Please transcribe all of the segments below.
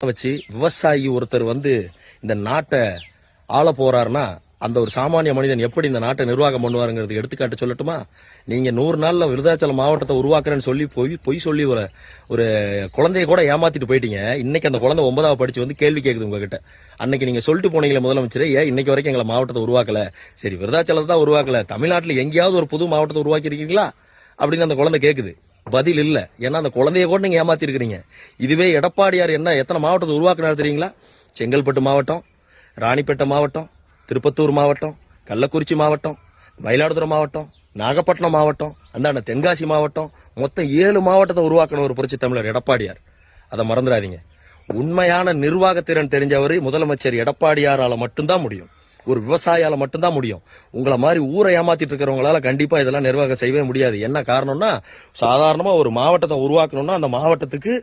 வச்சு விவசாயி ஒருத்தர் இந்த நாட்டை ஆள போறாருன்னா அந்த ஒரு சாமானிய மனிதன் எப்படி இந்த நாட்டை நிர்வாகம் பண்ணுவாருங்கிறது எடுத்துக்காட்டு சொல்லட்டுமா? நீங்க 100 நாள்ல விருதாச்சலம் மாவட்டத்தை உருவாக்குறேன்னு சொல்லி பொய் சொல்லி ஒரு குழந்தைய கூட ஏமாத்திட்டு போயிட்டீங்க. இன்னைக்கு அந்த குழந்தை 9வது படிச்சு கேள்வி கேக்குது உங்ககிட்ட. அன்னைக்கு நீங்க சொல்லிட்டு போனீங்களே முதலமைச்சரே, ஏன் இன்னைக்கு வரைக்கும் எங்களை மாவட்டத்தை உருவாக்கல? சரி, விருதாச்சலத்தை தான் உருவாக்கல, தமிழ்நாட்டில் எங்கேயாவது ஒரு புது மாவட்டத்தை உருவாக்கி இருக்கீங்களா அப்படின்னு அந்த குழந்தை கேக்குது. பதில் இல்ல. ஏன்னா அந்த குழந்தைய கூட நீங்க ஏமாத்தி இருக்கிறீங்க. இதுவே எடப்பாடியார் எத்தனை மாவட்டத்தை உருவாக்குனாரு தெரியுங்களா? செங்கல்பட்டு மாவட்டம், ராணிப்பேட்டை மாவட்டம், திருப்பத்தூர் மாவட்டம், கள்ளக்குறிச்சி மாவட்டம், மயிலாடுதுறை மாவட்டம், நாகப்பட்டினம் மாவட்டம், அந்தாண்ட தென்காசி மாவட்டம், மொத்தம் 7 மாவட்டத்தை உருவாக்கின ஒரு புரட்சி தமிழர் எடப்பாடியார். அதை மறந்துடாதீங்க. உண்மையான நிர்வாகத்திறன் தெரிஞ்சவர் முதலமைச்சர் எடப்பாடியாரால மட்டும்தான் முடியும். ஒரு விவசாயியால மட்டும்தான் முடியும். உங்களை மாதிரி ஊரை ஏமாத்திட்டு இருக்கிறவங்களால கண்டிப்பா இதெல்லாம் நிர்வாகம் செய்யவே முடியாது. என்ன காரணம்னா, சாதாரணமா ஒரு மாவட்டத்தை உருவாக்கணும்னா அந்த மாவட்டத்துக்கு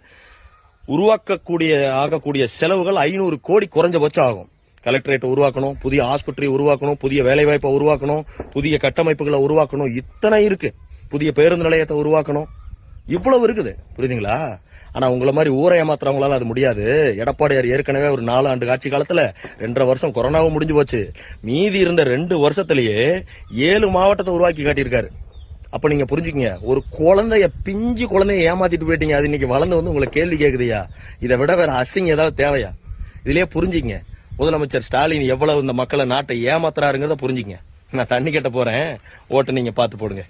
ஆகக்கூடிய செலவுகள் 500 கோடி குறைஞ்சபட்சம் ஆகும். கலெக்டரேட் உருவாக்கணும், புதிய ஆஸ்பத்திரி உருவாக்கணும், புதிய வேலைவாய்ப்பை உருவாக்கணும், புதிய கட்டமைப்புகளை உருவாக்கணும், இத்தனை இருக்கு. புதிய பேருந்து நிலையத்தை உருவாக்கணும், இவ்வளவு இருக்குது. புரியுதுங்களா? ஆனா உங்களை மாதிரி ஊரை ஏமாத்துறவங்களால அது முடியாது. எடப்பாடியார் ஏற்கனவே ஒரு 4 ஆண்டு ஆட்சி காலத்துல 2.5 வருஷம் கொரோனாவும் முடிஞ்சு போச்சு. மீதி இருந்த 2 வருஷத்திலேயே 7 மாவட்டத்தை உருவாக்கி காட்டியிருக்காரு. அப்ப நீங்க புரிஞ்சுக்கங்க, ஒரு பிஞ்சு குழந்தைய ஏமாத்திட்டு போயிட்டீங்க. அது இன்னைக்கு வளர்ந்து உங்களை கேள்வி கேக்குதுயா. இதை விட வேற அசிங்கம் ஏதாவது தேவையா? இதுலயே புரிஞ்சுக்கங்க முதலமைச்சர் ஸ்டாலின் எவ்வளவு இந்த மக்களை நாட்டை ஏமாத்துறாருங்கிறத புரிஞ்சுக்கங்க. நான் தண்ணி கட்ட போறேன், ஓட்டு நீங்க பார்த்து போடுங்க.